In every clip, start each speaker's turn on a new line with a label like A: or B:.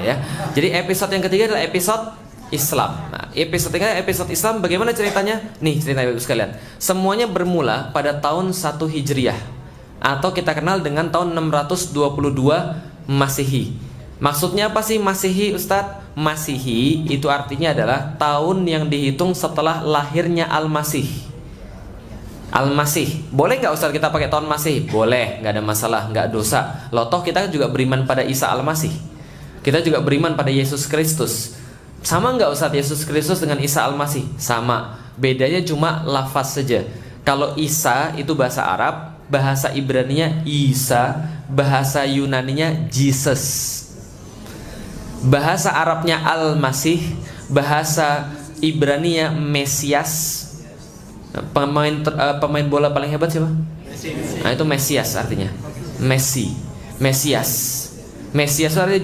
A: ya. Jadi episode yang ketiga adalah episode Islam. Nah, episode Islam bagaimana ceritanya? Nih ceritanya Ibu sekalian. Semuanya bermula pada tahun 1 Hijriah atau kita kenal dengan tahun 622 Masehi. Maksudnya apa sih Masehi, Ustadz? Masehi itu artinya adalah tahun yang dihitung setelah lahirnya Al-Masih. Al-Masih. Boleh nggak Ustadz kita pakai tahun Masehi? Boleh, nggak ada masalah, nggak dosa. Loh toh kita juga beriman pada Isa Al-Masih. Kita juga beriman pada Yesus Kristus. Sama nggak Ustadz Yesus Kristus dengan Isa Al-Masih? Sama. Bedanya cuma lafaz saja. Kalau Isa itu bahasa Arab, bahasa Ibraninya Isa, bahasa Yunaninya Jesus. Bahasa Arabnya Al-Masih, bahasa Ibraninya Mesias. Pemain bola paling hebat siapa? Nah itu Mesias artinya. Mesias. Mesias itu artinya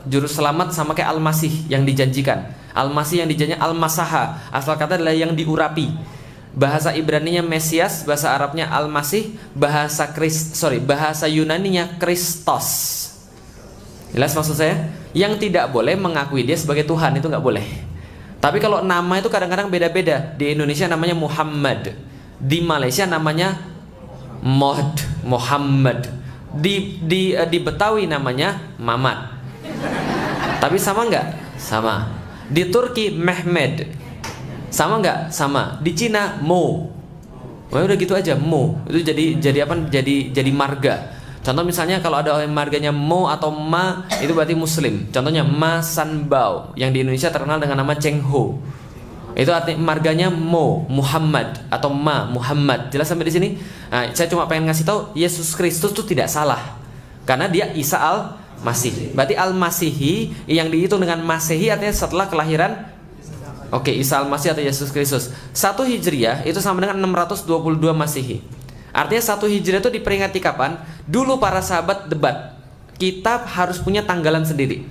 A: juru selamat sama kayak Al-Masih yang dijanjikan. Al-Masih yang dijanjikan Al-Masaha, asal kata adalah yang diurapi. Bahasa Ibraninya Mesias, bahasa Arabnya Al-Masih, bahasa Yunaninya Kristos. Jelas maksud saya? Yang tidak boleh mengakui dia sebagai Tuhan, itu nggak boleh. Tapi kalau nama itu kadang-kadang beda-beda. Di Indonesia namanya Muhammad, di Malaysia namanya Muhammad. Di Betawi namanya Mamat. Tapi sama nggak? Sama. Di Turki Mehmed. Sama nggak? Sama. Di Cina Mo. Wah udah gitu aja Mo. Itu jadi apa? Jadi marga. Contoh misalnya kalau ada orang marganya Mo atau Ma, itu berarti Muslim. Contohnya Ma Sanbao yang di Indonesia terkenal dengan nama Cheng Ho. Itu artinya marganya Mo Muhammad atau Ma Muhammad. Jelas sampai di sini? Nah, saya cuma pengen ngasih tahu Yesus Kristus itu tidak salah karena dia Isa Al-Masih. Berarti Al-Masihi yang dihitung dengan Masehi artinya setelah kelahiran Isa Al-Masih atau Yesus Kristus. 1 Hijriah itu sama dengan 622 Masehi. Artinya 1 Hijriah itu diperingati kapan? Dulu para sahabat debat. Kita harus punya tanggalan sendiri.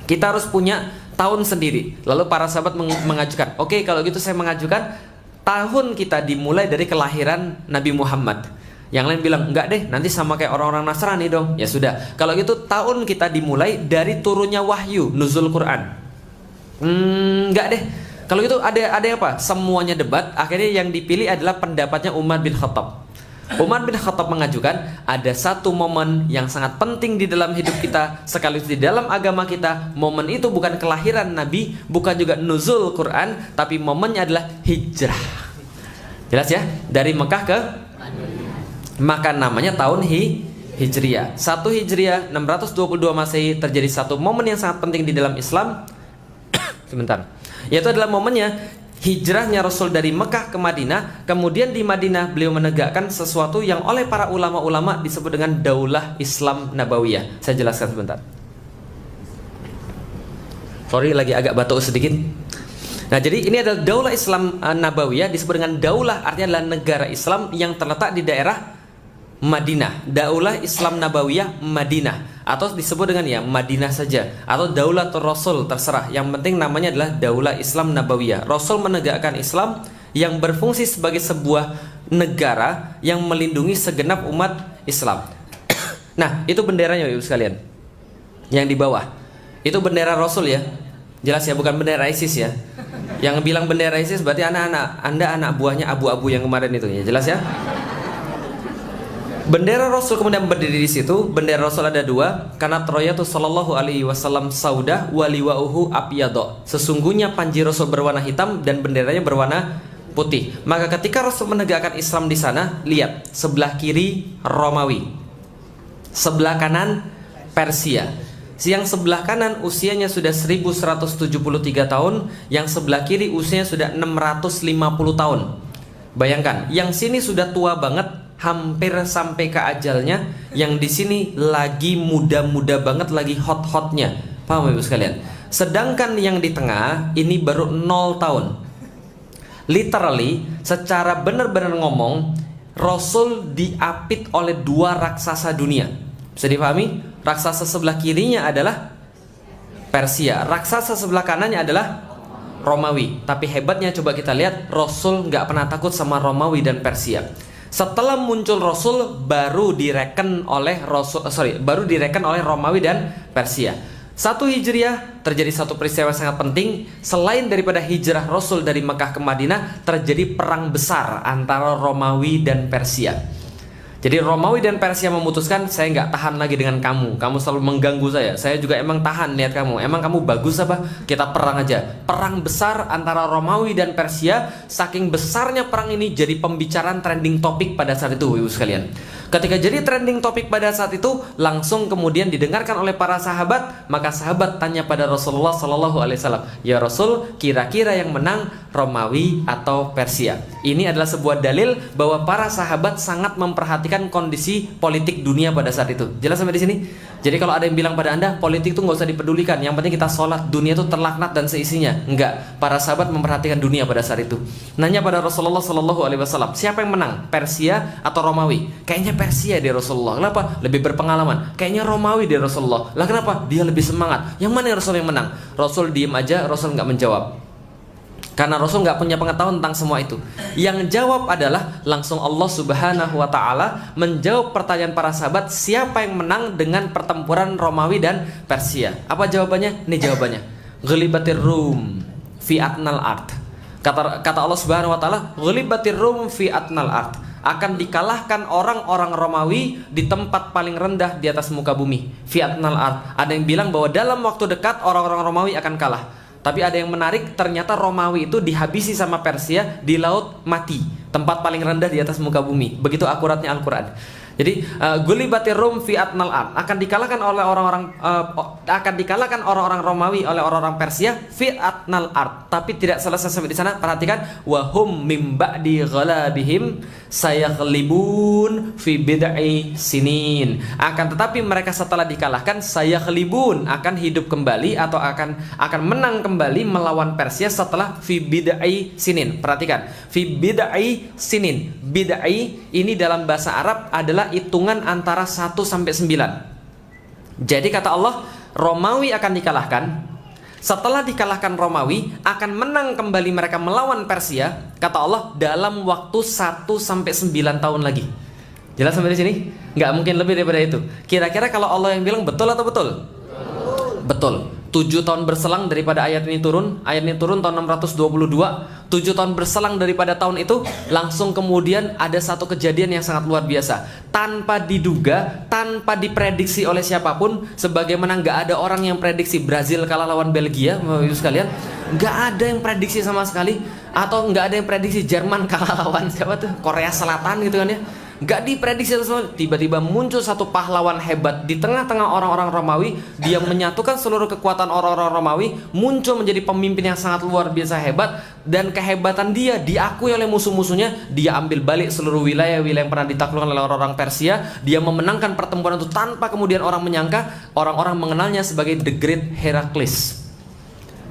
A: Kita harus punya tahun sendiri. Lalu para sahabat mengajukan, oke, kalau gitu saya mengajukan tahun kita dimulai dari kelahiran Nabi Muhammad. Yang lain bilang, enggak deh, nanti sama kayak orang-orang Nasrani dong. Ya sudah, kalau gitu tahun kita dimulai dari turunnya wahyu, nuzul Quran. Enggak deh. Kalau gitu ada apa? Semuanya debat. Akhirnya yang dipilih adalah pendapatnya Umar bin Khattab. Umar bin Khattab mengajukan ada satu momen yang sangat penting di dalam hidup kita, sekaligus di dalam agama kita. Momen itu bukan kelahiran Nabi, bukan juga nuzul Quran, tapi momennya adalah hijrah. Jelas ya? Dari Mekah ke maka namanya tahun Hijriah. 1 Hijriah 622 Masehi terjadi satu momen yang sangat penting di dalam Islam. Sebentar. Yaitu adalah momennya hijrahnya Rasul dari Mekah ke Madinah. Kemudian di Madinah beliau menegakkan sesuatu yang oleh para ulama-ulama disebut dengan Daulah Islam Nabawiyah. Saya jelaskan sebentar. Sorry lagi agak batuk sedikit. Nah jadi ini adalah Daulah Islam Nabawiyah, disebut dengan Daulah artinya adalah negara Islam yang terletak di daerah Madinah. Daulah Islam Nabawiyah Madinah, atau disebut dengan ya Madinah saja, atau Daulatul Rasul, terserah. Yang penting namanya adalah Daulah Islam Nabawiyah. Rasul menegakkan Islam yang berfungsi sebagai sebuah negara yang melindungi segenap umat Islam. Nah itu benderanya Ibu sekalian. Yang di bawah itu bendera Rasul ya. Jelas ya, bukan bendera ISIS ya. Yang bilang bendera ISIS berarti Anda anak buahnya abu-abu yang kemarin itu ya. Jelas ya. Bendera Rasul kemudian berdiri di situ. Bendera Rasul ada dua. Karena Troyatu sallallahu alaihi wasallam saudah waliwauhu abyadha. Sesungguhnya panji Rasul berwarna hitam dan benderanya berwarna putih. Maka ketika Rasul menegakkan Islam di sana, lihat sebelah kiri Romawi, sebelah kanan Persia. Yang sebelah kanan usianya sudah 1173 tahun, yang sebelah kiri usianya sudah 650 tahun. Bayangkan, yang sini sudah tua banget, hampir sampai ke ajalnya, yang di sini lagi muda-muda banget, lagi hot-hotnya. Paham Ibu sekalian? Sedangkan yang di tengah ini baru 0 tahun. Literally, secara benar-benar ngomong, Rasul diapit oleh dua raksasa dunia. Bisa dipahami? Raksasa sebelah kirinya adalah Persia, raksasa sebelah kanannya adalah Romawi. Tapi hebatnya coba kita lihat, Rasul nggak pernah takut sama Romawi dan Persia. Setelah muncul Rasul baru direken oleh Romawi dan Persia. 1 Hijriah terjadi satu peristiwa yang sangat penting. Selain daripada hijrah Rasul dari Mekah ke Madinah, terjadi perang besar antara Romawi dan Persia. Jadi Romawi dan Persia memutuskan, saya nggak tahan lagi dengan kamu. Kamu selalu mengganggu saya. Saya juga emang tahan lihat kamu. Emang kamu bagus apa? Kita perang aja. Perang besar antara Romawi dan Persia. Saking besarnya perang ini jadi pembicaraan trending topik pada saat itu, ibu sekalian. Ketika jadi trending topik pada saat itu, langsung kemudian didengarkan oleh para sahabat. Maka sahabat tanya pada Rasulullah Sallallahu Alaihi Wasallam, ya Rasul, kira-kira yang menang Romawi atau Persia? Ini adalah sebuah dalil bahwa para sahabat sangat memperhatikan kondisi politik dunia pada saat itu. Jelas sampai di sini? Jadi kalau ada yang bilang pada anda, politik itu nggak usah dipedulikan, yang penting kita sholat, dunia itu terlaknat dan seisinya. Enggak, para sahabat memperhatikan dunia pada saat itu. Nanya pada Rasulullah Sallallahu Alaihi Wasallam, siapa yang menang, Persia atau Romawi? Kayaknya Persia dia Rasulullah. Kenapa? Lebih berpengalaman. Kayaknya Romawi dia Rasulullah. Lah kenapa? Dia lebih semangat. Yang mana Rasul yang menang? Rasul diem aja, Rasul nggak menjawab. Karena Rasul nggak punya pengetahuan tentang semua itu. Yang jawab adalah langsung Allah Subhanahu wa Ta'ala menjawab pertanyaan para sahabat, siapa yang menang dengan pertempuran Romawi dan Persia? Apa jawabannya? Ini jawabannya. Ghalibatir Rum fi atnal ard. Kata Allah Subhanahu wa Ta'ala, Ghalibatir Rum fi atnal ard. Akan dikalahkan orang-orang Romawi di tempat paling rendah di atas muka bumi. Fi atnal ard. Ada yang bilang bahwa dalam waktu dekat orang-orang Romawi akan kalah. Tapi ada yang menarik, ternyata Romawi itu dihabisi sama Persia di Laut Mati, tempat paling rendah di atas muka bumi. Begitu akuratnya Al-Quran. Jadi Gulibatir Rum fi atnal ard, akan dikalahkan oleh orang-orang Romawi oleh orang-orang Persia fi atnal ard. Tapi tidak selesai sampai di sana. Perhatikan, wahum mim ba'di ghalabihim sayaghlibun fi bid'i sinin. Akan tetapi mereka setelah dikalahkan sayaghlibun, akan hidup kembali atau akan menang kembali melawan Persia setelah fi bid'i sinin. Perhatikan, fi bid'i sinin. Bid'i ini dalam bahasa Arab adalah hitungan antara 1 sampai 9. Jadi kata Allah, Romawi akan dikalahkan. Setelah dikalahkan Romawi, akan menang kembali mereka melawan Persia. Kata Allah, dalam waktu 1 sampai 9 tahun lagi. Jelas sampai di sini? Nggak mungkin lebih daripada itu. Kira-kira kalau Allah yang bilang betul atau betul? Betul. 7 tahun berselang daripada ayat ini turun. Ayat ini turun tahun 622. 7 tahun berselang daripada tahun itu, langsung kemudian ada satu kejadian yang sangat luar biasa. Tanpa diduga, tanpa diprediksi oleh siapapun. Sebagaimana nggak ada orang yang prediksi Brazil kalah lawan Belgia, Bapak-Ibu sekalian. Nggak ada yang prediksi sama sekali. Atau nggak ada yang prediksi Jerman kalah lawan siapa tuh, Korea Selatan gitu kan ya. Gak diprediksi semua. Tiba-tiba muncul satu pahlawan hebat di tengah-tengah orang-orang Romawi. Dia menyatukan seluruh kekuatan orang-orang Romawi, muncul menjadi pemimpin yang sangat luar biasa hebat. Dan kehebatan dia diakui oleh musuh-musuhnya. Dia ambil balik seluruh wilayah-wilayah yang pernah ditaklukkan oleh orang-orang Persia. Dia memenangkan pertempuran itu tanpa kemudian orang menyangka. Orang-orang mengenalnya sebagai The Great Heracles.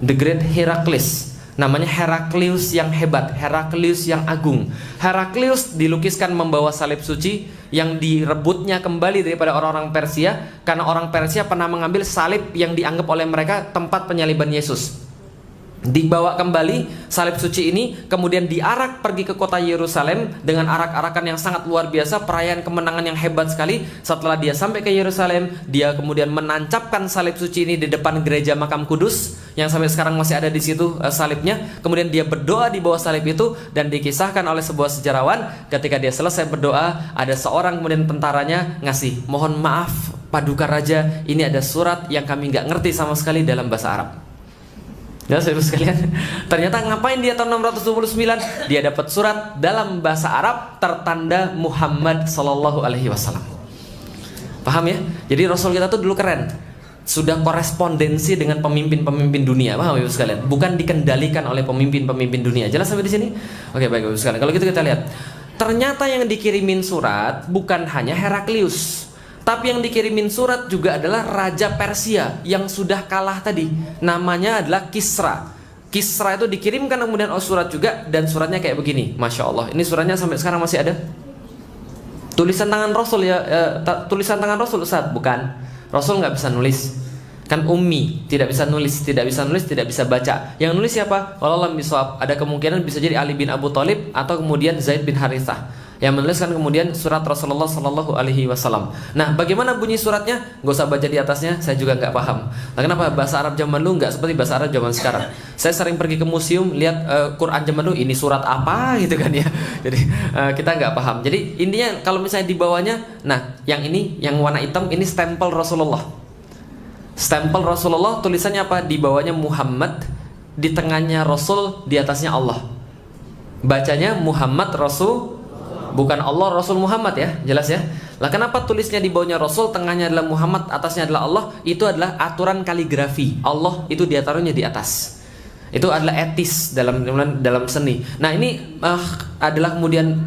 A: The Great Heracles. Namanya Heraklius yang hebat, Heraklius yang agung. Heraklius dilukiskan membawa salib suci yang direbutnya kembali daripada orang-orang Persia, karena orang Persia pernah mengambil salib yang dianggap oleh mereka tempat penyaliban Yesus. Dibawa kembali salib suci ini, kemudian diarak pergi ke kota Yerusalem dengan arak-arakan yang sangat luar biasa, perayaan kemenangan yang hebat sekali. Setelah dia sampai ke Yerusalem, dia kemudian menancapkan salib suci ini di depan gereja Makam Kudus yang sampai sekarang masih ada di situ salibnya. Kemudian dia berdoa di bawah salib itu, dan dikisahkan oleh sebuah sejarawan, ketika dia selesai berdoa, ada seorang kemudian tentaranya ngasih, mohon maaf Paduka Raja, ini ada surat yang kami nggak ngerti sama sekali dalam bahasa Arab. Ya, saudara sekalian, ternyata ngapain dia tahun 629? Dia dapat surat dalam bahasa Arab tertanda Muhammad Sallallahu Alaihi Wasallam. Paham ya? Jadi Rasul kita tuh dulu keren, sudah korespondensi dengan pemimpin-pemimpin dunia. Paham ya, sekalian? Bukan dikendalikan oleh pemimpin-pemimpin dunia. Jelas sampai di sini? Oke, baik, sekalian. Kalau gitu kita lihat, ternyata yang dikirimin surat bukan hanya Heraklius, tapi yang dikirimin surat juga adalah Raja Persia yang sudah kalah tadi. Namanya adalah Kisra. Kisra itu dikirimkan kemudian surat juga, dan suratnya kayak begini. Masya Allah, ini suratnya sampai sekarang masih ada. Tulisan tangan Rasul ya, tulisan tangan Rasul Ustaz? Bukan. Rasul nggak bisa nulis. Kan ummi, tidak bisa nulis, tidak bisa baca. Yang nulis siapa? Kalau Allah miswab, ada kemungkinan bisa jadi Ali bin Abu Thalib atau kemudian Zaid bin Harithah. yang menuliskan kemudian surat Rasulullah Sallallahu Alaihi Wasallam. Nah, bagaimana bunyi suratnya? Gak usah baca di atasnya, saya juga nggak paham. Nah, kenapa bahasa Arab zaman dulu nggak seperti bahasa Arab zaman sekarang? Saya sering pergi ke museum lihat Quran zaman dulu, ini surat apa gitu kan ya. Jadi kita nggak paham. Jadi intinya kalau misalnya di bawahnya, nah yang ini yang warna hitam ini stempel Rasulullah. Stempel Rasulullah, tulisannya apa? Di bawahnya Muhammad, di tengahnya Rasul, di atasnya Allah. Bacanya Muhammad Rasul, bukan Allah Rasul Muhammad ya, jelas ya. Lah kenapa tulisnya di bawahnya Rasul, tengahnya adalah Muhammad, atasnya adalah Allah? Itu adalah aturan kaligrafi. Allah itu ditaruhnya di atas. Itu adalah etis dalam seni. Nah ini adalah kemudian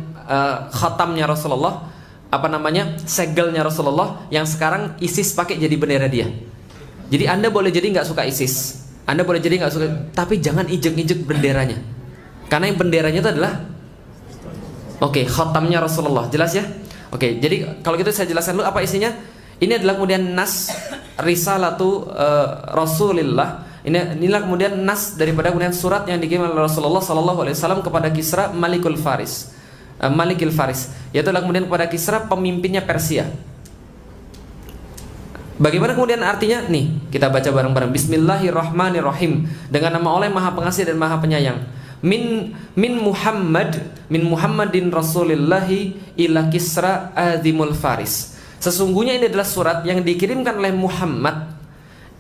A: khatamnya Rasulullah, apa namanya, segelnya Rasulullah yang sekarang ISIS pakai jadi bendera dia. Jadi Anda boleh jadi nggak suka ISIS, Anda boleh jadi nggak suka, tapi jangan injek-injek benderanya, karena yang benderanya itu adalah khatamnya Rasulullah, jelas ya. Jadi kalau gitu saya jelaskan dulu apa isinya. Ini adalah kemudian nas risalatu Rasulillah. Inilah kemudian nas daripada kemudian surat yang dikirim oleh Rasulullah Sallallahu Alaihi Wasallam kepada Kisra Malikul Faris, Malikil Faris, yaitu adalah kemudian kepada Kisra pemimpinnya Persia. Bagaimana kemudian artinya? Nih, kita baca bareng-bareng. Bismillahirrahmanirrahim. Dengan nama Allah yang Maha Pengasih dan Maha Penyayang. Min Muhammadin Rasulillahi ila Kisra Azimul Faris. Sesungguhnya ini adalah surat yang dikirimkan oleh Muhammad,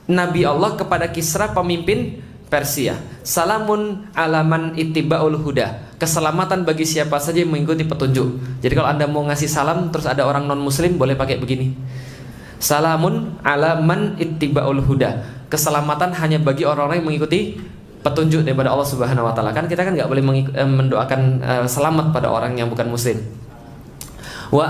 A: Nabi Allah, kepada Kisra pemimpin Persia. Salamun alaman ittiba'ul huda. Keselamatan bagi siapa saja yang mengikuti petunjuk. Jadi kalau Anda mau ngasih salam terus ada orang non muslim, boleh pakai begini. Salamun ala man ittiba'ul huda. Keselamatan hanya bagi orang-orang yang mengikuti petunjuk daripada Allah Subhanahu wa taala. Kan kita kan enggak boleh mendoakan selamat pada orang yang bukan muslim. Wa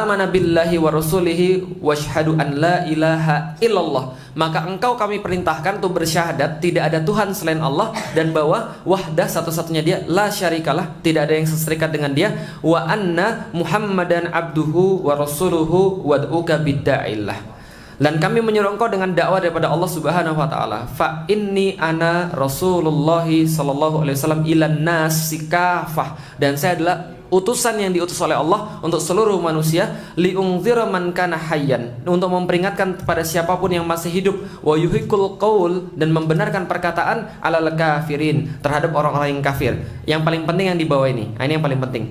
A: amana billahi wa rasulihi washhadu an la ilaha illallah. Maka engkau kami perintahkan untuk bersyahadat tidak ada Tuhan selain Allah, dan bahwa wahdah satu-satunya dia, la syarikalah, tidak ada yang seserikat dengan dia, wa anna Muhammadan abduhu wa rasuluhu wad'uka bidda'illah. Dan kami menyuruh engkau dengan dakwah daripada Allah Subhanahu wa taala. Fa inni ana Rasulullah sallallahu alaihi wasallam ilan nasi kafah. Dan saya adalah utusan yang diutus oleh Allah untuk seluruh manusia, liungzira man kana hayyan, untuk memperingatkan kepada siapapun yang masih hidup, wa yuhiqul qaul, dan membenarkan perkataan alal kafirin, terhadap orang-orang yang kafir. Yang paling penting yang di bawah ini. Ini yang paling penting.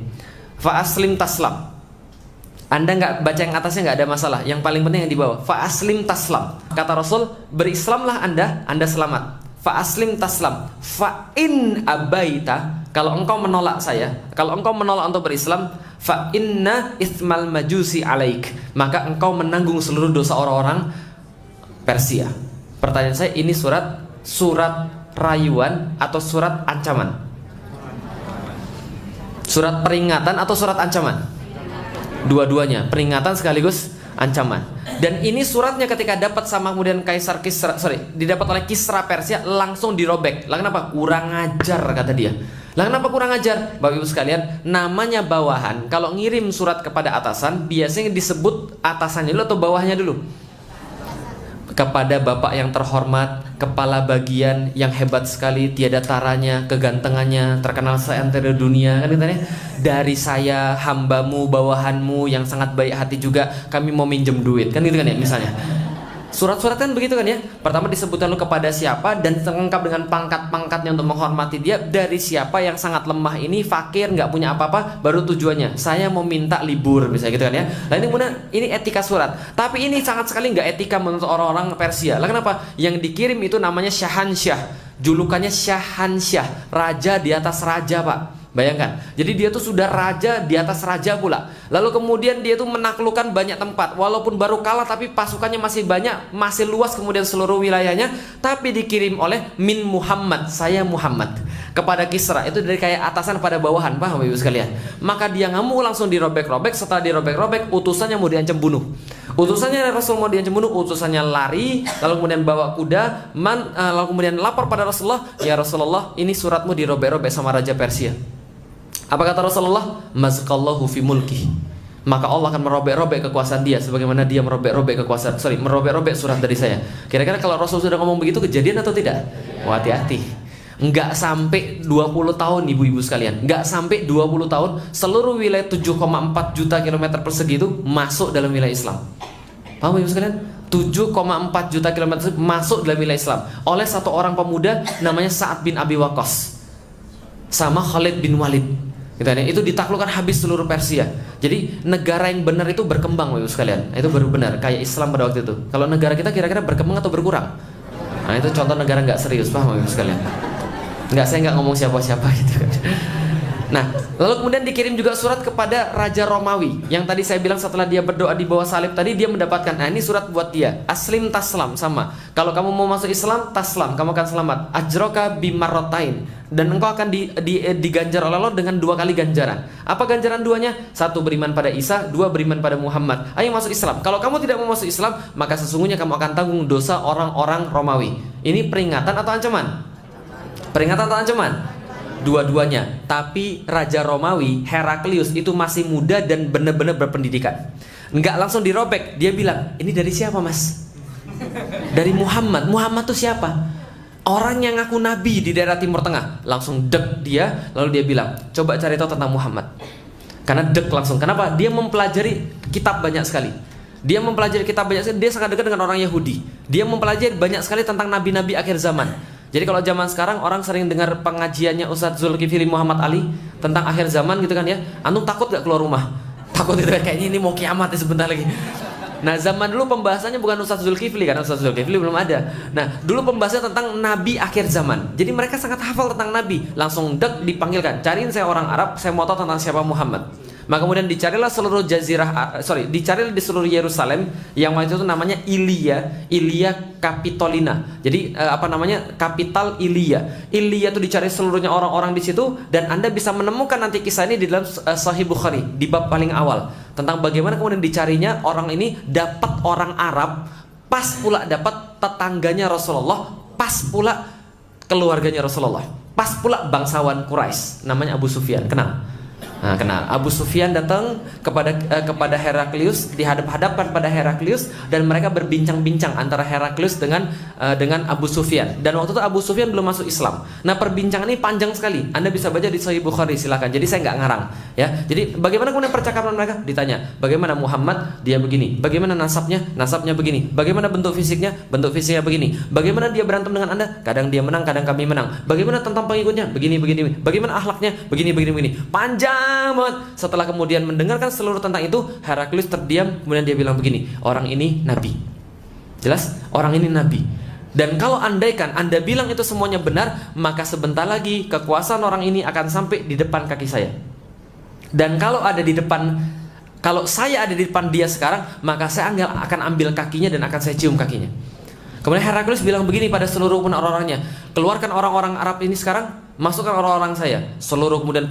A: Fa aslim taslam. Anda nggak baca yang atasnya nggak ada masalah. Yang paling penting yang di bawah. Fa aslim taslam. Kata Rasul, berislamlah Anda selamat. Fa aslim taslam. Fa in abaita, kalau engkau menolak saya, kalau engkau menolak untuk berislam, fa inna ismal majusi alaik, maka engkau menanggung seluruh dosa orang-orang Persia. Pertanyaan saya, ini surat rayuan atau surat ancaman? Surat peringatan atau surat ancaman? Dua-duanya, peringatan sekaligus ancaman. Dan ini suratnya ketika dapat sama kemudian didapat oleh Kisra Persia, langsung dirobek. Lah kenapa? Kurang ajar, kata dia. Lah kenapa kurang ajar? Bapak Ibu sekalian, namanya bawahan. Kalau ngirim surat kepada atasan, biasanya disebut atasannya dulu atau bawahnya dulu? Kepada bapak yang terhormat, kepala bagian yang hebat sekali, tiada taranya, kegantengannya, terkenal seantero dunia, kan katanya. Dari saya, hambamu, bawahanmu yang sangat baik hati juga, kami mau minjem duit, kan gitu kan ya, misalnya. Surat-surat kan begitu kan ya. Pertama disebutkan lu kepada siapa, dan lengkap dengan pangkat-pangkatnya untuk menghormati dia. Dari siapa yang sangat lemah ini, fakir, nggak punya apa-apa, baru tujuannya. Saya mau minta libur, misalnya gitu kan ya. Nah ini kemudian ini etika surat. Tapi ini sangat sekali nggak etika menurut orang-orang Persia. Lah kenapa? Yang dikirim itu namanya Syahansyah. Julukannya Syahansyah, raja di atas raja, Pak. Bayangkan, jadi dia tuh sudah raja di atas raja pula. Lalu kemudian dia tuh menaklukkan banyak tempat. Walaupun baru kalah tapi pasukannya masih banyak, masih luas kemudian seluruh wilayahnya. Tapi dikirim oleh min Muhammad, saya Muhammad, kepada Kisra. Itu dari kayak atasan pada bawahan, paham Ibu sekalian? Maka dia ngamuk, langsung dirobek-robek. Setelah dirobek-robek, utusannya mau diancam bunuh. Utusannya Rasul mau diancam bunuh, utusannya lari, lalu kemudian bawa kuda, lalu kemudian lapor pada Rasulullah, ya Rasulullah, ini suratmu dirobek-robek sama Raja Persia. Apa kata Rasulullah? Mazqallahu fi mulki. Maka Allah akan merobek-robek kekuasaan dia sebagaimana dia merobek-robek merobek-robek surat dari saya. Kira-kira kalau Rasul sudah ngomong begitu, kejadian atau tidak? Wah, hati-hati. Nggak sampai 20 tahun ibu-ibu sekalian, nggak sampai 20 tahun seluruh wilayah 7,4 juta kilometer persegi itu masuk dalam wilayah Islam. Paham ibu sekalian? 7,4 juta kilometer persegi masuk dalam wilayah Islam oleh satu orang pemuda namanya Sa'ad bin Abi Waqqas sama Khalid bin Walid. Gitu ya. Itu ditaklukkan habis seluruh Persia. Jadi negara yang benar itu berkembang ibu sekalian. Itu baru benar kayak Islam pada waktu itu. Kalau negara kita kira-kira berkembang atau berkurang? Nah itu contoh negara nggak serius, paham ibu sekalian? Nggak, saya nggak ngomong siapa-siapa gitu kan. Nah, lalu kemudian dikirim juga surat kepada Raja Romawi. Yang tadi saya bilang setelah dia berdoa di bawah salib tadi, dia mendapatkan, nah ini surat buat dia. Aslim taslam, sama. Kalau kamu mau masuk Islam, taslam, kamu akan selamat. Ajroka bimarrotain. Dan engkau akan diganjar oleh Allah dengan 2 kali ganjaran. Apa ganjaran duanya? 1 beriman pada Isa, 2 beriman pada Muhammad. Ayo masuk Islam. Kalau kamu tidak mau masuk Islam, maka sesungguhnya kamu akan tanggung dosa orang-orang Romawi. Ini peringatan atau ancaman? Peringatan atau ancaman? Dua-duanya. Tapi Raja Romawi Heraklius itu masih muda dan benar-benar berpendidikan. Enggak langsung dirobek. Dia bilang, ini dari siapa mas? Dari Muhammad. Muhammad itu siapa? Orang yang ngaku nabi di daerah Timur Tengah. Langsung dek dia. Lalu dia bilang, coba cari tahu tentang Muhammad. Karena dek langsung. Kenapa? Dia mempelajari kitab banyak sekali. Dia mempelajari kitab banyak sekali. Dia sangat dekat dengan orang Yahudi. Dia mempelajari banyak sekali tentang nabi-nabi akhir zaman. Jadi kalau zaman sekarang orang sering dengar pengajiannya Ustadz Zulkifli Muhammad Ali tentang akhir zaman gitu kan ya. Antum takut gak keluar rumah? Takut itu kayaknya ini mau kiamat ya sebentar lagi. Nah zaman dulu pembahasannya bukan Ustadz Zulkifli, karena Ustadz Zulkifli belum ada. Nah dulu pembahasannya tentang Nabi akhir zaman. Jadi mereka sangat hafal tentang Nabi. Langsung dek dipanggilkan, cariin saya orang Arab, saya mau tahu tentang siapa Muhammad. Maka kemudian dicarilah seluruh dicarilah di seluruh Yerusalem yang waktu itu namanya Ilia Capitolina. Jadi kapital Ilia. Ilia itu dicari seluruhnya orang-orang di situ, dan Anda bisa menemukan nanti kisah ini di dalam Sahih Bukhari di bab paling awal tentang bagaimana kemudian dicarinya orang ini dapat orang Arab, pas pula dapat tetangganya Rasulullah, pas pula keluarganya Rasulullah, pas pula bangsawan Quraisy namanya Abu Sufyan. Kenal? Nah, kenal. Abu Sufyan datang kepada Heraklius, dihadap-hadapkan pada Heraklius, dan mereka berbincang-bincang antara Heraklius dengan Abu Sufyan. Dan waktu itu Abu Sufyan belum masuk Islam. Nah, perbincangan ini panjang sekali. Anda bisa baca di Sahih Bukhari, silakan. Jadi saya nggak ngarang, ya. Jadi bagaimana kemudian percakapan mereka? Ditanya, bagaimana Muhammad? Dia begini. Bagaimana nasabnya? Nasabnya begini. Bagaimana bentuk fisiknya? Bentuk fisiknya begini. Bagaimana dia berantem dengan Anda? Kadang dia menang, kadang kami menang. Bagaimana tentang pengikutnya? Begini. Bagaimana akhlaknya? Begini. Panjang banget. Setelah kemudian mendengarkan seluruh tentang itu, Heraklius terdiam. Kemudian dia bilang begini, orang ini nabi. Jelas? Orang ini nabi. Dan kalau andaikan Anda bilang itu semuanya benar, maka sebentar lagi kekuasaan orang ini akan sampai di depan kaki saya. Dan kalau saya ada di depan dia sekarang, maka saya akan ambil kakinya dan akan saya cium kakinya. Kemudian Heraklius bilang begini pada seluruh orang-orangnya, keluarkan orang-orang Arab ini sekarang, masukkan orang-orang saya. Seluruh kemudian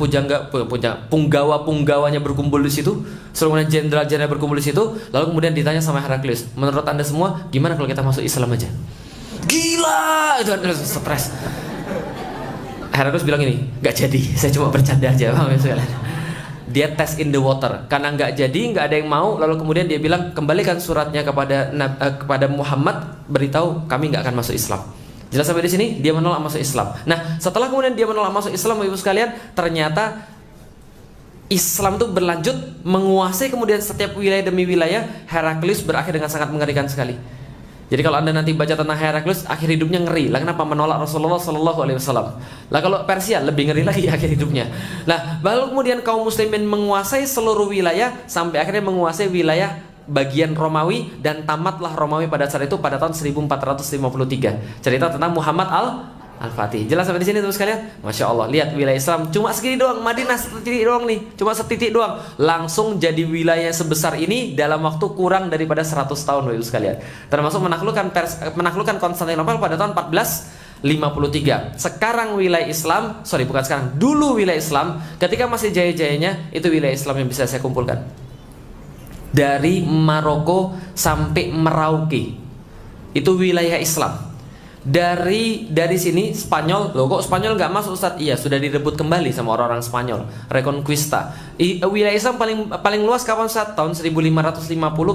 A: punggawa-punggawanya berkumpul di situ, seluruh kemudian jenderal-jenderal berkumpul di situ. Lalu kemudian ditanya sama Heraklius, menurut Anda semua gimana kalau kita masuk Islam aja? Gila, itu stres. Heraklius bilang ini, nggak jadi, saya cuma bercanda aja, paham ya sekalian. Dia test in the water, karena nggak jadi, nggak ada yang mau. Lalu kemudian dia bilang, kembalikan suratnya kepada Muhammad, beritahu kami nggak akan masuk Islam. Jelas sampai di sini? Dia menolak masuk Islam. Nah, setelah kemudian dia menolak masuk Islam, ibu sekalian, ternyata Islam itu berlanjut menguasai kemudian setiap wilayah demi wilayah. Heraklius berakhir dengan sangat mengerikan sekali. Jadi kalau Anda nanti baca tentang Heraklius, akhir hidupnya ngeri. Lah kenapa menolak Rasulullah Sallallahu Alaihi Wasallam? Lah kalau Persia lebih ngeri lagi akhir hidupnya. Nah, lalu kemudian kaum muslimin menguasai seluruh wilayah sampai akhirnya menguasai wilayah bagian Romawi, dan tamatlah Romawi pada saat itu pada tahun 1453. Cerita tentang Muhammad Al-Fatih. Jelas sampai di sini terus sekalian? Masya Allah, lihat wilayah Islam cuma segini doang, Madinah setitik doang nih, cuma setitik doang, langsung jadi wilayah sebesar ini dalam waktu kurang daripada 100 tahun, Bapak Ibu sekalian. Termasuk menaklukkan Konstantinopel pada tahun 1453. Sekarang wilayah Islam, dulu wilayah Islam ketika masih jaya-jayanya itu wilayah Islam yang bisa saya kumpulkan. Dari Maroko sampai Merauke itu wilayah Islam. Dari sini Spanyol, loh kok Spanyol nggak masuk Ustadz? Iya, sudah direbut kembali sama orang-orang Spanyol, Reconquista. Wilayah Islam paling luas kapan Ustadz? Tahun 1550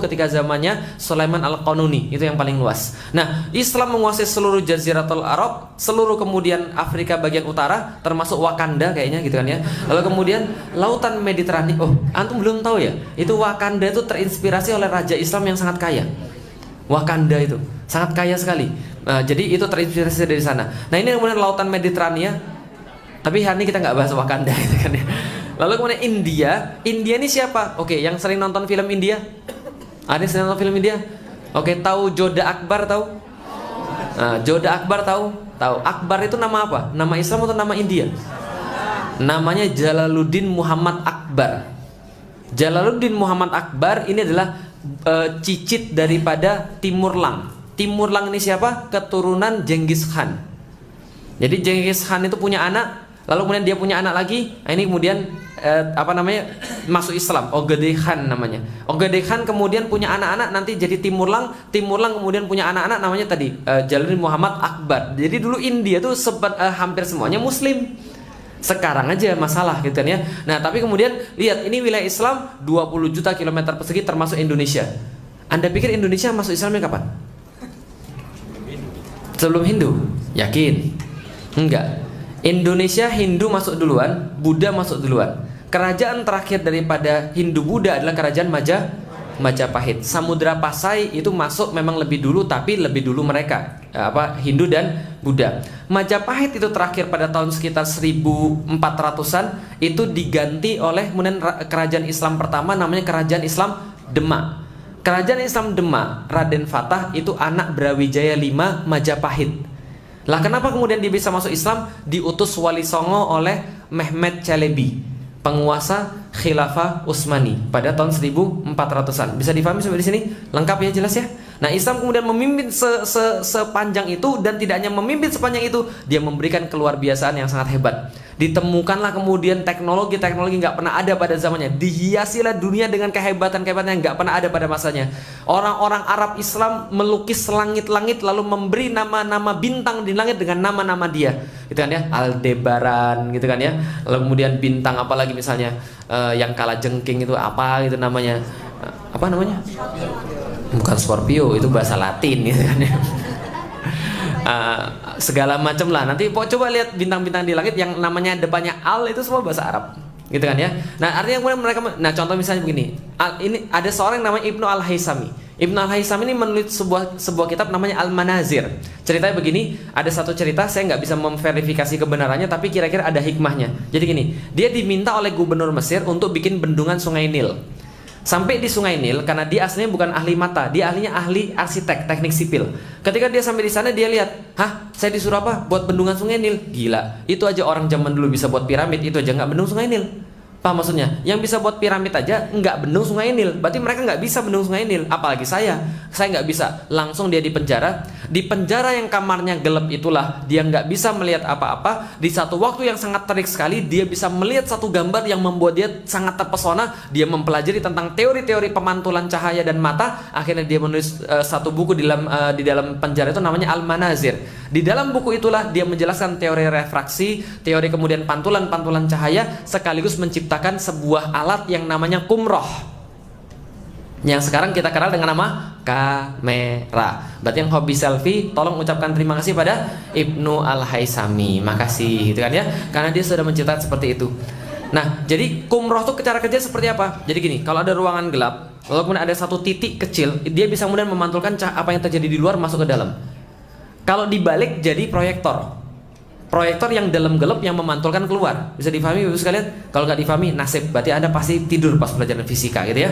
A: ketika zamannya Sulaiman Al-Qanuni, itu yang paling luas. Nah, Islam menguasai seluruh Jaziratul Arab, seluruh kemudian Afrika bagian utara, termasuk Wakanda kayaknya gitu kan ya. Lalu kemudian Lautan Mediterania. Oh, antum belum tahu ya? Itu Wakanda itu terinspirasi oleh raja Islam yang sangat kaya. Wakanda itu sangat kaya sekali. Jadi itu terinspirasi dari sana. Nah ini kemudian Lautan Mediterania. Tapi hari ini kita nggak bahas Wakanda gitu kan ya. Lalu kemudian India. India ini siapa? Oke, yang sering nonton film India? Ada yang sering nonton film India? Oke, tahu Joda Akbar tahu? Joda Akbar tahu? Tahu. Akbar itu nama apa? Nama Islam atau nama India? Namanya Jalaluddin Muhammad Akbar. Jalaluddin Muhammad Akbar ini adalah cicit daripada Timurlang. Timurlang ini siapa? Keturunan Genghis Khan. Jadi Genghis Khan itu punya anak, lalu kemudian dia punya anak lagi. Nah, ini kemudian masuk Islam. Ogedei Khan namanya. Ogedei Khan kemudian punya anak-anak, nanti jadi Timurlang. Timurlang kemudian punya anak-anak, namanya tadi Jalaluddin Muhammad Akbar. Jadi dulu India tuh hampir semuanya Muslim. Sekarang aja masalah gitu kan ya. Nah tapi kemudian lihat, ini wilayah Islam 20 juta kilometer persegi termasuk Indonesia. Anda pikir Indonesia masuk Islamnya kapan? Sebelum Hindu? Yakin? Enggak. Indonesia Hindu masuk duluan, Buddha masuk duluan. Kerajaan terakhir daripada Hindu Buddha adalah kerajaan Majapahit. Samudra Pasai itu masuk memang lebih dulu, tapi lebih dulu mereka Hindu dan Buddha. Majapahit itu terakhir pada tahun sekitar 1400-an, itu diganti oleh kemudian kerajaan Islam pertama, namanya kerajaan Islam Demak. Kerajaan Islam Demak, Raden Fatah itu anak Brawijaya V Majapahit. Lah kenapa kemudian dia bisa masuk Islam? Diutus Wali Songo oleh Mehmed Chelebi, penguasa Khilafah Utsmani pada tahun 1400-an. Bisa difahami sampai di sini? Lengkap ya, jelas ya? Nah, Islam kemudian memimpin sepanjang itu, dan tidak hanya memimpin sepanjang itu, dia memberikan keluar biasaan yang sangat hebat. Ditemukanlah kemudian teknologi nggak pernah ada pada zamannya. Dihiasilah dunia dengan kehebatan-kehebatan yang nggak pernah ada pada masanya. Orang-orang Arab Islam melukis langit-langit, lalu memberi nama-nama bintang di langit dengan nama-nama dia, gitu kan ya. Aldebaran, gitu kan ya. Lalu kemudian bintang apa lagi misalnya, yang kala jengking itu apa gitu namanya? Apa namanya? Bukan Scorpio, itu bahasa Latin gitu kan ya. Segala macam lah. Nanti coba lihat bintang-bintang di langit yang namanya depannya al, itu semua bahasa Arab, gitu kan ya. Nah artinya kemudian mereka, nah contoh misalnya begini, ini ada seorang namanya Ibnu Al-Haisami. Ibnu Al-Haisami ini menulis sebuah kitab namanya Al-Manazir. Ceritanya begini, ada satu cerita, saya nggak bisa memverifikasi kebenarannya, tapi kira-kira ada hikmahnya. Jadi gini, dia diminta oleh gubernur Mesir untuk bikin bendungan Sungai Nil. Sampai di Sungai Nil, karena dia aslinya bukan ahli mata, dia ahli arsitek, teknik sipil. Ketika dia sampai di sana, dia lihat, saya disuruh apa? Buat bendungan Sungai Nil. Gila, itu aja orang zaman dulu bisa buat piramid, itu aja nggak bendung Sungai Nil. Paham maksudnya? Yang bisa buat piramid aja nggak bendung Sungai Nil. Berarti mereka nggak bisa bendung Sungai Nil. Apalagi saya nggak bisa. Langsung dia dipenjara. Di penjara yang kamarnya gelap itulah dia nggak bisa melihat apa-apa. Di satu waktu yang sangat terik sekali, dia bisa melihat satu gambar yang membuat dia sangat terpesona. Dia mempelajari tentang teori-teori pemantulan cahaya dan mata. Akhirnya dia menulis satu buku di dalam penjara itu, namanya Al-Manazir. Di dalam buku itulah dia menjelaskan teori refraksi, teori kemudian pantulan-pantulan cahaya, sekaligus menciptakan sebuah alat yang namanya kumroh, yang sekarang kita kenal dengan nama kamera. Berarti yang hobi selfie, tolong ucapkan terima kasih pada Ibnu Al-Haisami. Makasih, gitu kan ya, karena dia sudah menciptakan seperti itu. Nah, jadi kumroh tuh cara kerja seperti apa? Jadi gini, kalau ada ruangan gelap, lalu kemudian ada satu titik kecil, dia bisa kemudian memantulkan apa yang terjadi di luar masuk ke dalam. Kalau dibalik jadi proyektor. Proyektor yang dalam gelap yang memantulkan keluar. Bisa difahami Bapak sekalian? Kalau nggak difahami, nasib. Berarti Anda pasti tidur pas pelajaran fisika gitu ya.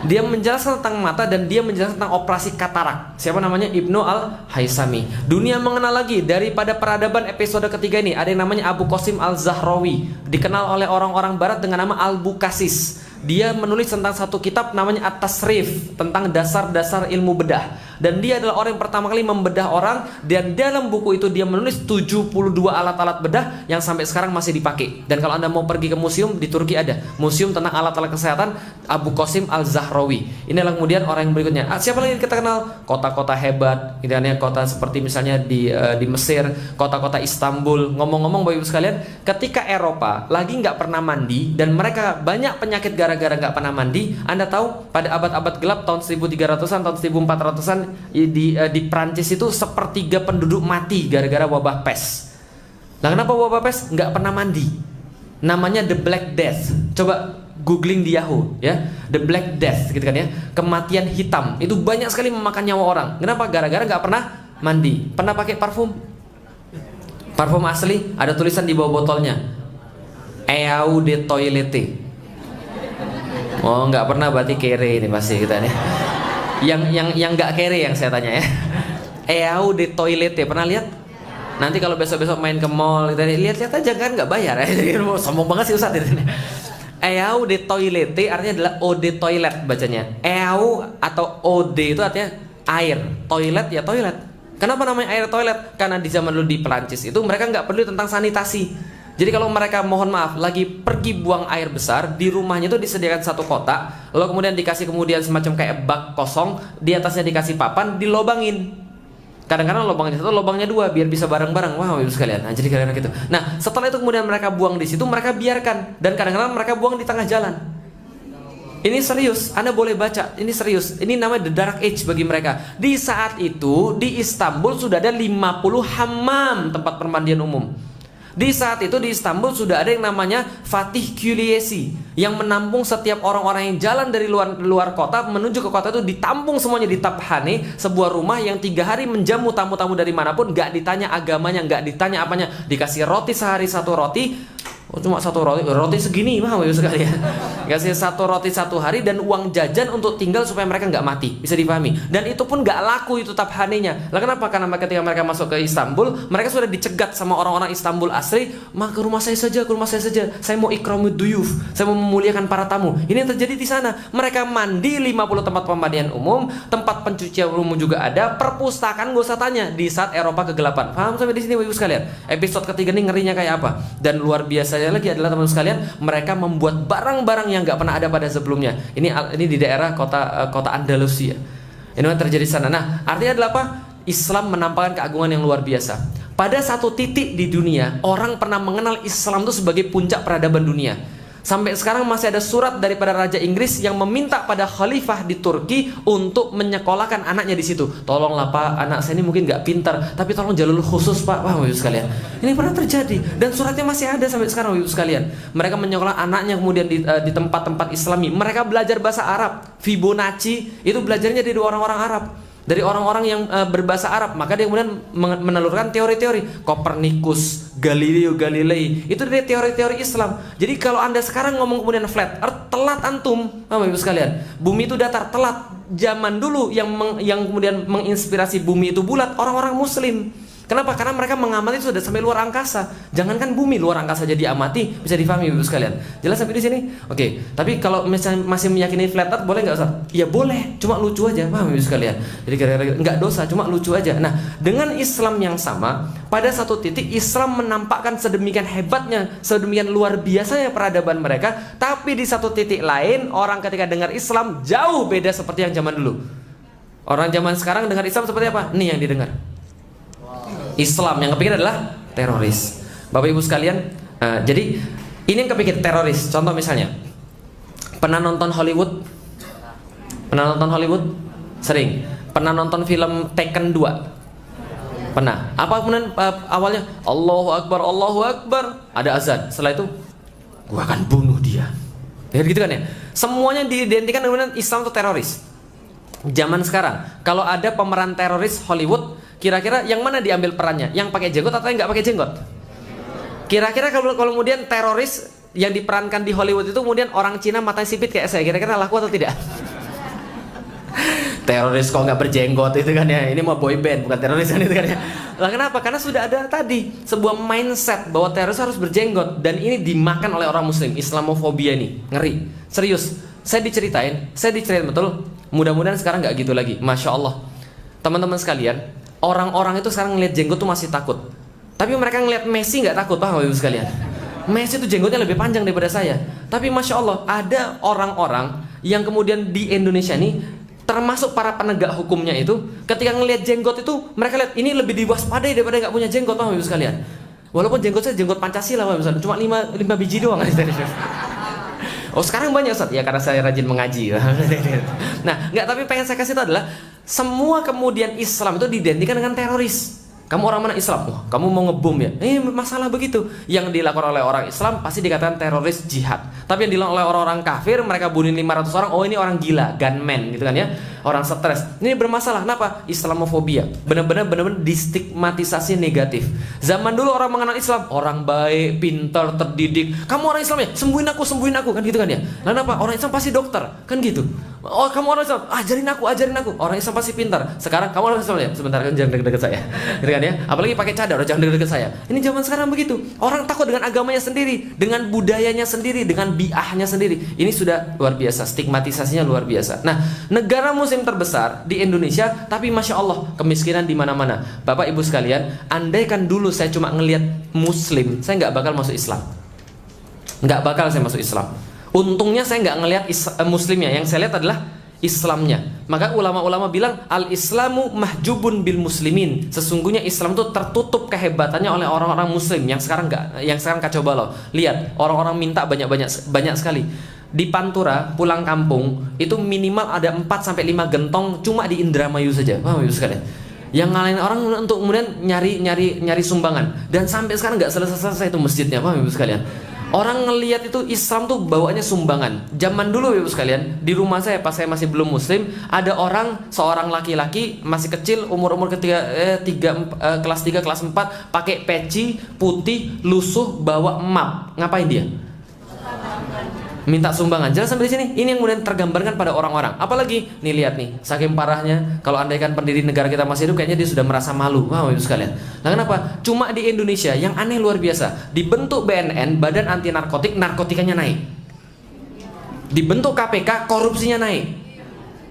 A: Dia menjelaskan tentang mata, dan dia menjelaskan tentang operasi katarak. Siapa namanya? Ibnu Al-Haisami. Dunia mengenal lagi daripada peradaban episode ketiga ini. Ada yang namanya Abu Qasim Al-Zahrawi, dikenal oleh orang-orang barat dengan nama Al-Bukasis. dia menulis tentang satu kitab namanya At-Tasrif, tentang dasar-dasar ilmu bedah. Dan dia adalah orang yang pertama kali membedah orang, dan dalam buku itu dia menulis 72 alat-alat bedah yang sampai sekarang masih dipakai. Dan kalau Anda mau pergi ke museum di Turki, ada museum tentang alat-alat kesehatan Abu Qasim Al-Zahrawi. Inilah kemudian orang yang berikutnya. Siapa lagi kita kenal? Kota-kota hebat, gitu kan ya, kota seperti misalnya di Mesir, kota-kota Istanbul. Ngomong-ngomong Bapak Ibu sekalian, ketika Eropa lagi nggak pernah mandi dan mereka banyak penyakit gara-gara nggak pernah mandi, Anda tahu pada abad-abad gelap tahun 1300-an, tahun 1400-an di Prancis itu sepertiga penduduk mati gara-gara wabah pes. Nah, kenapa wabah pes? Nggak pernah mandi. Namanya The Black Death. Coba googling di Yahoo ya, The Black Death gitu kan ya, kematian hitam. Itu banyak sekali memakan nyawa orang. Kenapa? Gara-gara nggak pernah mandi. Pernah pakai parfum? Parfum asli ada tulisan di bawah botolnya, Eau de Toilette. Oh, nggak pernah berarti kere ini pasti kita nih. Yang nggak kere yang saya tanya ya. Eau de Toilette pernah lihat? Nanti kalau besok-besok main ke mall, kita lihat-lihat aja kan, nggak bayar ya. Sombong banget sih Ustaz ini. Eau de Toilette artinya adalah eau de toilet bacanya. Eau atau eau de itu artinya air, toilet ya toilet. Kenapa namanya air toilet? Karena di zaman dulu di Perancis itu mereka nggak peduli tentang sanitasi. Jadi kalau mereka mohon maaf lagi pergi buang air besar, di rumahnya itu disediakan satu kotak, lalu kemudian dikasih kemudian semacam kayak bak kosong, di atasnya dikasih papan, dilobangin. Kadang-kadang lubangnya satu, lubangnya dua, biar bisa bareng-bareng. Wah, Ibu sekalian. Nah, jadi kadang-kadang gitu. Nah, setelah itu kemudian mereka buang di situ, mereka biarkan, dan kadang-kadang mereka buang di tengah jalan. Ini serius, Anda boleh baca. Ini serius. Ini namanya the dark age bagi mereka. Di saat itu di Istanbul sudah ada 50 hammam, tempat permandian umum. Di saat itu di Istanbul sudah ada yang namanya Fatih Külliyesi yang menampung setiap orang-orang yang jalan dari luar kota menuju ke kota itu, ditampung semuanya di Taphane, sebuah rumah yang 3 hari menjamu tamu-tamu dari manapun, gak ditanya agamanya, gak ditanya apanya, dikasih roti sehari 1 roti. Oh, cuma 1 roti segini mah sekali ya. Kasih 1 roti 1 hari dan uang jajan untuk tinggal supaya mereka nggak mati, bisa dipahami. Dan itu pun nggak laku itu Taphanenya. Lah kenapa? Karena ketika mereka masuk ke Istanbul, mereka sudah dicegat sama orang-orang Istanbul asli. Ke rumah saya saja, ke rumah saya saja. Saya mau ikramud duyuf, saya mau memuliakan para tamu. Ini yang terjadi di sana. Mereka mandi 50 tempat pemandian umum, tempat pencucian umum juga ada, perpustakaan gak usah tanya. Di saat Eropa kegelapan. Paham sampai di sini Ibu sekalian? Episode ketiga ini ngerinya kayak apa? Dan luar biasa lagi adalah teman-teman sekalian, mereka membuat barang-barang yang nggak pernah ada pada sebelumnya. Ini di daerah kota Andalusia. Ini yang terjadi di sana. Nah, artinya adalah apa? Islam menampakkan keagungan yang luar biasa. Pada satu titik di dunia, orang pernah mengenal Islam itu sebagai puncak peradaban dunia. Sampai sekarang masih ada surat daripada Raja Inggris yang meminta pada khalifah di Turki untuk menyekolahkan anaknya di situ. Tolonglah Pak, anak saya ini mungkin nggak pintar, tapi tolong jalur khusus Pak. Wah, Ibu sekalian, ini pernah terjadi dan suratnya masih ada sampai sekarang, Ibu sekalian. Mereka menyekolah anaknya kemudian di tempat-tempat Islami. Mereka belajar bahasa Arab. Fibonacci itu belajarnya dari orang-orang Arab, dari orang-orang yang berbahasa Arab. Maka dia kemudian menelurkan teori-teori. Copernicus, Galileo Galilei, itu dari teori-teori Islam. Jadi kalau Anda sekarang ngomong kemudian flat earth, telat antum, Ibu sekalian. Bumi itu datar, telat. Zaman dulu yang kemudian menginspirasi bumi itu bulat, orang-orang Muslim. Kenapa? Karena mereka mengamati sudah sampai luar angkasa. Jangankan bumi, luar angkasa jadi amati, bisa difahami Ibu sekalian. Jelas sampai di sini? Oke. Tapi kalau misalnya masih meyakini flat earth, boleh nggak Ustaz? Ya boleh, cuma lucu aja, paham Ibu sekalian. Jadi kira-kira nggak dosa, cuma lucu aja. Nah, dengan Islam yang sama, pada satu titik Islam menampakkan sedemikian hebatnya, sedemikian luar biasanya peradaban mereka. Tapi di satu titik lain, orang ketika dengar Islam jauh beda seperti yang zaman dulu. Orang zaman sekarang dengar Islam seperti apa? Nih yang didengar. Islam yang kepikir adalah teroris. Bapak Ibu sekalian, jadi ini yang kepikir teroris. Contoh misalnya, pernah nonton Hollywood? Pernah nonton Hollywood? Sering. Pernah nonton film Taken 2? Pernah. Apa kemudian awalnya? Allahu Akbar, Allahu Akbar. Ada azan. Setelah itu, gua akan bunuh dia. Ya gitu kan ya. Semuanya diidentikan dengan Islam itu teroris. Zaman sekarang, kalau ada pemeran teroris Hollywood, kira-kira yang mana diambil perannya? Yang pakai jenggot atau yang nggak pakai jenggot? Kira-kira kalau kemudian teroris yang diperankan di Hollywood itu kemudian orang Cina matanya sipit kayak saya, kira-kira laku atau tidak? Teroris kok nggak berjenggot itu kan ya? Ini mau boy band bukan teroris kan itu kan ya? Lah kenapa? Karena sudah ada tadi sebuah mindset bahwa teroris harus berjenggot, dan ini dimakan oleh orang muslim. Islamofobia ini ngeri, serius. Saya diceritain betul. Mudah-mudahan sekarang nggak gitu lagi. Masya Allah, teman-teman sekalian, orang-orang itu sekarang ngelihat jenggot tuh masih takut. Tapi mereka ngelihat Messi nggak takut, paham ibu sekalian? Messi itu jenggotnya lebih panjang daripada saya. Tapi Masya Allah, ada orang-orang yang kemudian di Indonesia ini, termasuk para penegak hukumnya itu, ketika ngelihat jenggot itu, mereka lihat ini lebih diwaspadai daripada nggak punya jenggot, paham ibu sekalian? Walaupun jenggot saya jenggot Pancasila, misalnya cuma 5 biji doang. Oh sekarang banyak Ustaz, ya karena saya rajin mengaji. Nah, nggak, tapi pengen saya kasih itu adalah semua kemudian Islam itu diidentikan dengan teroris. Kamu orang mana Islam? Wah, kamu mau ngebom ya? Masalah begitu. Yang dilakukan oleh orang Islam pasti dikatakan teroris jihad. Tapi yang dilakukan oleh orang-orang kafir, mereka bunuh 500 orang, oh ini orang gila, gunman gitu kan ya. Orang stres. Ini bermasalah. Kenapa? Islamofobia. Benar-benar distigmatisasi negatif. Zaman dulu orang mengenal Islam, orang baik, pintar, terdidik. Kamu orang Islam ya? Sembuhin aku kan gitu kan ya. Lalu apa? Orang Islam pasti dokter, kan gitu. Oh, kamu orang Islam, ajarin aku. Orang Islam pasti pintar. Sekarang kamu orang Islam ya? Sebentar, kan jangan deket-deket saya. Gitu kan ya? Apalagi pakai cadar, jangan deket-deket saya. Ini zaman sekarang begitu. Orang takut dengan agamanya sendiri, dengan budayanya sendiri, dengan biahnya sendiri. Ini sudah luar biasa, stigmatisasinya luar biasa. Nah, negara muslim terbesar di Indonesia, tapi Masya Allah kemiskinan di mana-mana. Bapak Ibu sekalian, andaikan dulu saya cuma ngelihat muslim, saya nggak bakal masuk Islam. Nggak bakal saya masuk Islam. Untungnya saya nggak ngelihat muslimnya, yang saya lihat adalah Islamnya. Maka ulama-ulama bilang al-Islamu mahjubun bil muslimin. Sesungguhnya Islam itu tertutup kehebatannya oleh orang-orang muslim yang sekarang kacau balau. Lihat, orang-orang minta banyak sekali. Di Pantura, pulang kampung, itu minimal ada 4 sampai 5 gentong cuma di Indramayu saja. Paham Ibu sekalian? Yang ngalahin orang untuk kemudian nyari sumbangan, dan sampai sekarang nggak selesai itu masjidnya. Paham Ibu sekalian? Orang ngelihat itu Islam tuh bawaannya sumbangan. Zaman dulu Ibu sekalian, di rumah saya pas saya masih belum muslim, ada seorang laki-laki masih kecil, umur kelas 3 kelas 4, pakai peci putih, lusuh, bawa map. Ngapain dia? Minta sumbangan. Jelas sampai di sini. Ini yang kemudian tergambarkan pada orang-orang. Apalagi nih, lihat nih, saking parahnya, kalau andaikan pendiri negara kita masih hidup, kayaknya dia sudah merasa malu. Wah, Ibu sekalian. Nah, kenapa? Cuma di Indonesia yang aneh luar biasa. Dibentuk BNN, Badan Anti Narkotik, narkotikanya naik. Dibentuk KPK, korupsinya naik.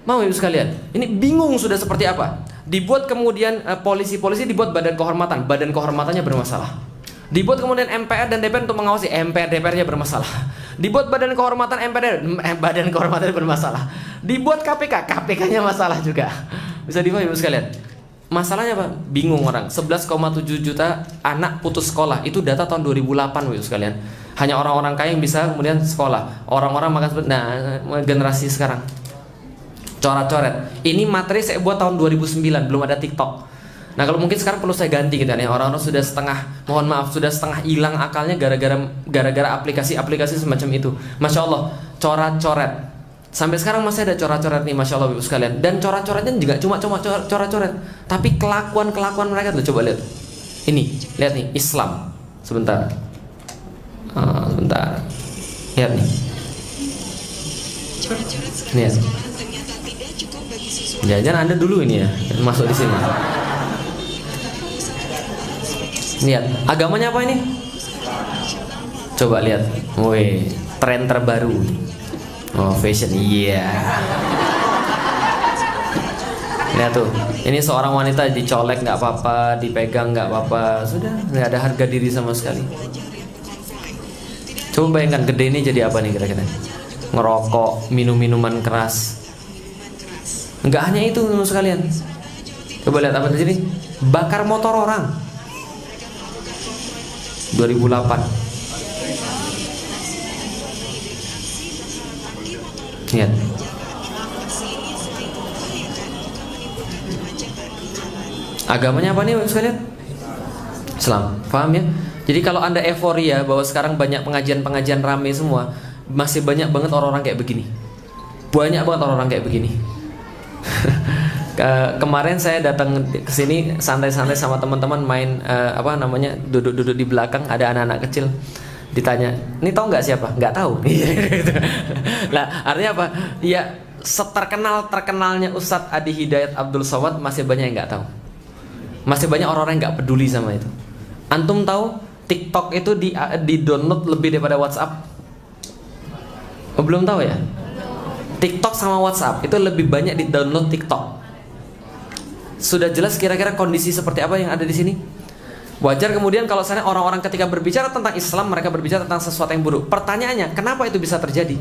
A: Mau Ibu sekalian? Ini bingung sudah seperti apa. Dibuat kemudian polisi-polisi dibuat badan kehormatannya bermasalah. Dibuat kemudian MPR dan DPR untuk mengawasi, MPR DPR-nya bermasalah. Dibuat badan kehormatan MPR, badan kehormatannya bermasalah. Dibuat KPK, KPK-nya masalah juga. Bisa dipahami Ibu sekalian? Masalahnya apa? Bingung orang. 11,7 juta anak putus sekolah. Itu data tahun 2008 Ibu sekalian. Hanya orang-orang kaya yang bisa kemudian sekolah. Orang-orang makan seperti generasi sekarang. Coret-coret. Ini materi saya buat tahun 2009, belum ada TikTok. Nah, kalau mungkin sekarang perlu saya ganti gitu ya. Orang-orang sudah setengah hilang akalnya gara-gara aplikasi-aplikasi semacam itu. Masya Allah, coret-coret. Sampai sekarang masih ada coret-coret nih, Masya Allah Ibu sekalian. Dan coret-coretnya juga cuma coret-coret, tapi kelakuan mereka tuh, coba lihat. Ini, lihat nih, Islam. Sebentar. Lihat nih. Lihat. Jangan Anda dulu ini ya, masuk di sini. Lihat, agamanya apa ini? Coba lihat. Woi, tren terbaru. Oh, fashion. Iya. Lihat tuh. Ini seorang wanita dicolek nggak apa-apa, dipegang nggak apa-apa. Sudah, nggak ada harga diri sama sekali. Coba bayangkan gede ini jadi apa nih kira-kira? Ngerokok, minum-minuman keras. Nggak hanya itu teman sekalian. Coba lihat apa di sini? Bakar motor orang. 2008. Lihat. Agamanya apa nih sekalian? Islam. Paham ya? Jadi kalau Anda euforia bahwa sekarang banyak pengajian-pengajian rame semua, masih banyak banget orang-orang kayak begini. Banyak banget orang-orang kayak begini. Kemarin saya datang ke sini santai-santai sama teman-teman main duduk-duduk di belakang, ada anak-anak kecil. Ditanya, "Ini tahu nggak siapa?" "Nggak tahu." Lah, artinya apa? Ya, terkenalnya Ustadz Adi Hidayat Abdul Somad masih banyak yang nggak tahu. Masih banyak orang-orang yang nggak peduli sama itu. Antum tahu TikTok itu di download lebih daripada WhatsApp? Oh, belum tahu ya? TikTok sama WhatsApp itu lebih banyak di download TikTok. Sudah jelas kira-kira kondisi seperti apa yang ada di sini? Wajar kemudian kalau misalnya orang-orang ketika berbicara tentang Islam, mereka berbicara tentang sesuatu yang buruk. Pertanyaannya, kenapa itu bisa terjadi?